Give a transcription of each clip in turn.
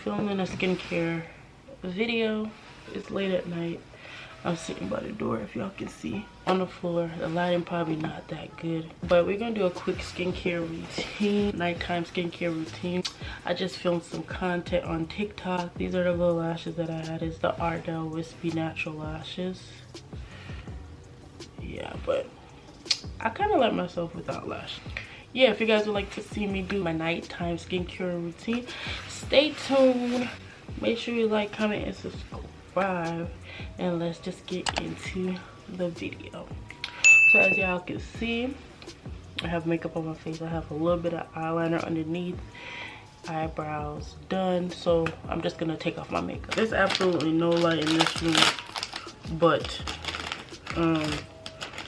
filming a skincare video. It's late at night. I'm sitting by the door, if y'all can see, on the floor. The lighting probably not that good, but we're gonna do a quick skincare routine, nighttime skincare routine. I just filmed some content on TikTok. These are the little lashes that I had. It's the Ardell Wispy Natural Lashes. Yeah, but I kind of like myself without lashes. Yeah, if you guys would like to see me do my nighttime skincare routine, stay tuned. Make sure you like, comment, and subscribe. And let's just get into the video. So as y'all can see, I have makeup on my face. I have a little bit of eyeliner underneath, eyebrows done. So I'm just gonna take off my makeup. There's absolutely no light in this room but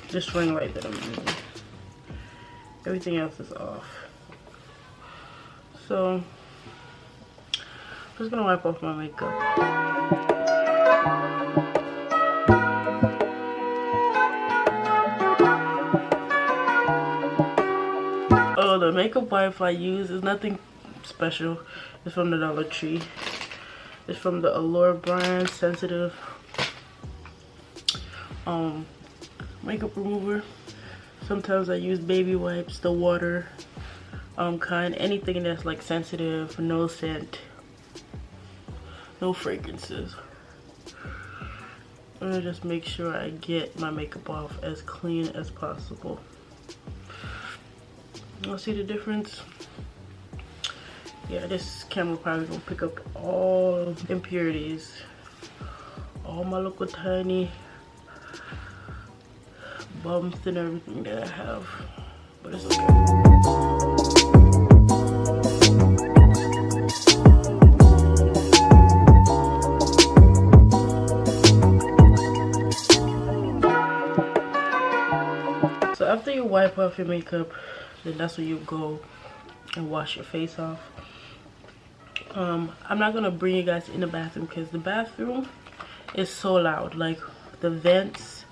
this ring light that I'm using. Everything else is off. So I'm just gonna wipe off my makeup. Oh, the makeup wipe I use is nothing special. It's from the Dollar Tree. It's from the Allure brand, sensitive makeup remover. Sometimes I use baby wipes, the water kind, anything that's like sensitive, no scent, no fragrances. I'm gonna just make sure I get my makeup off as clean as possible. Y'all see the difference? Yeah, this camera probably gonna pick up all impurities, all my little tiny bumps and everything that I have, but it's okay. So after you wipe off your makeup, then that's when you go and wash your face off. I'm not gonna bring you guys in the bathroom because the bathroom is so loud. Like the vents,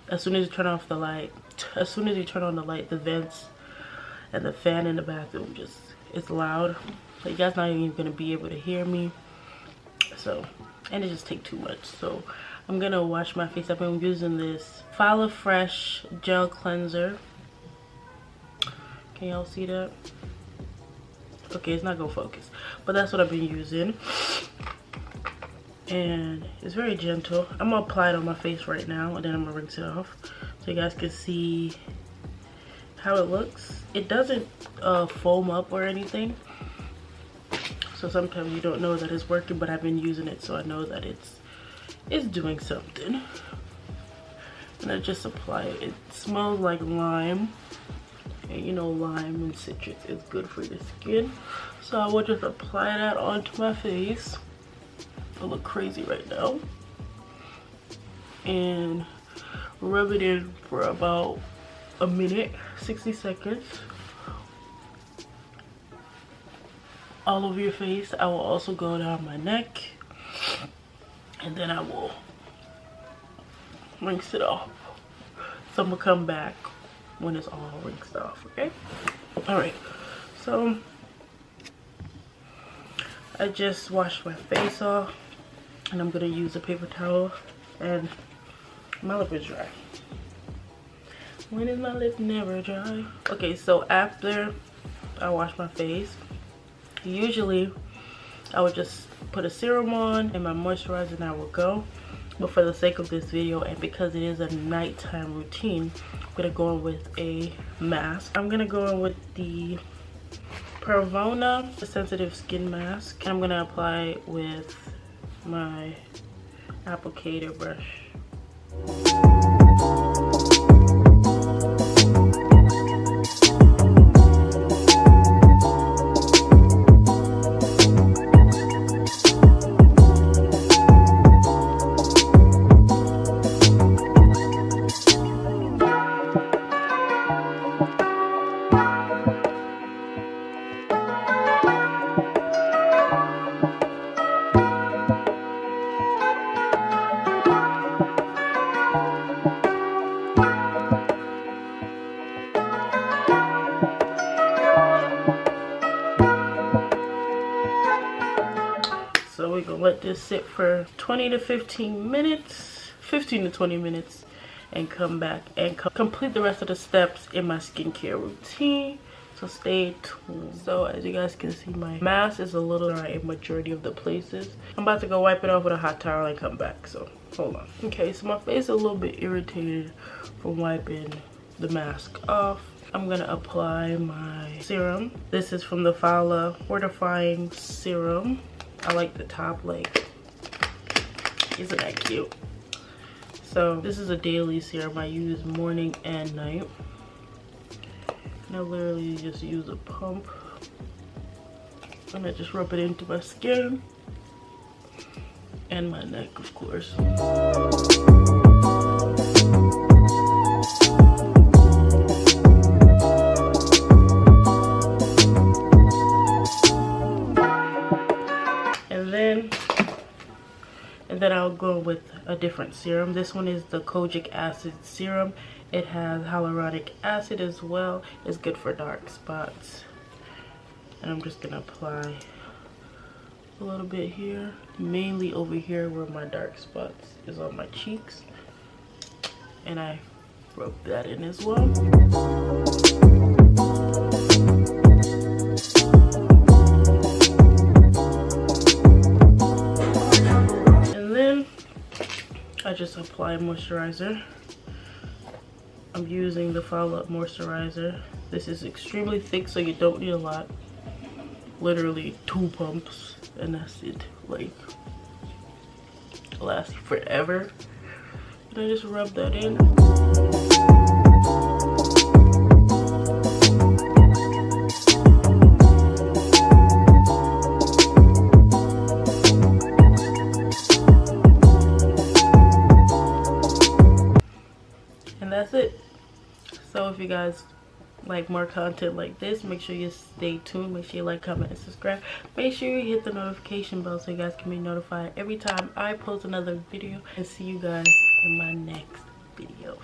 as soon as you turn off the light, as soon as you turn on the light, the vents and the fan in the bathroom just, it's loud. Like you guys not even gonna be able to hear me. So, and it just take too much. So I'm gonna wash my face up. I'm using this Follow Fresh gel cleanser. Can y'all see that? Okay, it's not gonna focus, but that's what I've been using, and it's very gentle. I'm gonna apply it on my face right now, and then I'm gonna rinse it off so you guys can see how it looks. It doesn't foam up or anything, so sometimes you don't know that it's working, but I've been using it, so I know that it's doing something. And I just apply it. It smells like lime. And you know, lime and citrus is good for your skin. So I will just apply that onto my face. I look crazy right now. And rub it in for about a minute, 60 seconds. All over your face. I will also go down my neck. And then I will rinse it off. So I'm gonna come back when it's all rinsed off, okay? Alright, so I just washed my face off, and I'm gonna use a paper towel, and my lip is dry. When is my lip never dry? Okay, so after I wash my face, usually I would just put a serum on and my moisturizer, and I will go. But for the sake of this video, and because it is a nighttime routine, I'm gonna go in with a mask. I'm gonna go in with the Pervona Sensitive Skin Mask, and I'm gonna apply it with my applicator brush. So we're gonna let this sit for 20 to 15 minutes, 15 to 20 minutes, and come back and complete the rest of the steps in my skincare routine. So stay tuned. So as you guys can see, my mask is a little dry in majority of the places. I'm about to go wipe it off with a hot towel and come back, so hold on. Okay, so my face is a little bit irritated from wiping the mask off. I'm gonna apply my serum. This is from the Fala Fortifying Serum. I like the top, like, isn't that cute? So this is a daily serum I use morning and night. And I literally just use a pump and I just rub it into my skin and my neck, of course. And then I'll go with a different serum. This one is the kojic acid serum. It has hyaluronic acid as well. It's good for dark spots. And I'm just gonna apply a little bit here, mainly over here where my dark spots is on my cheeks. And I rub that in as well. And then I just apply moisturizer. I'm using the Follow Up moisturizer. This is extremely thick, so you don't need a lot. Literally 2 pumps and that's it. Like, it lasts forever. And I just rub that in. And that's it. So if you guys like more content like this, make sure you stay tuned. Make sure you like, comment, and subscribe. Make sure you hit the notification bell so you guys can be notified every time I post another video. And see you guys in my next video.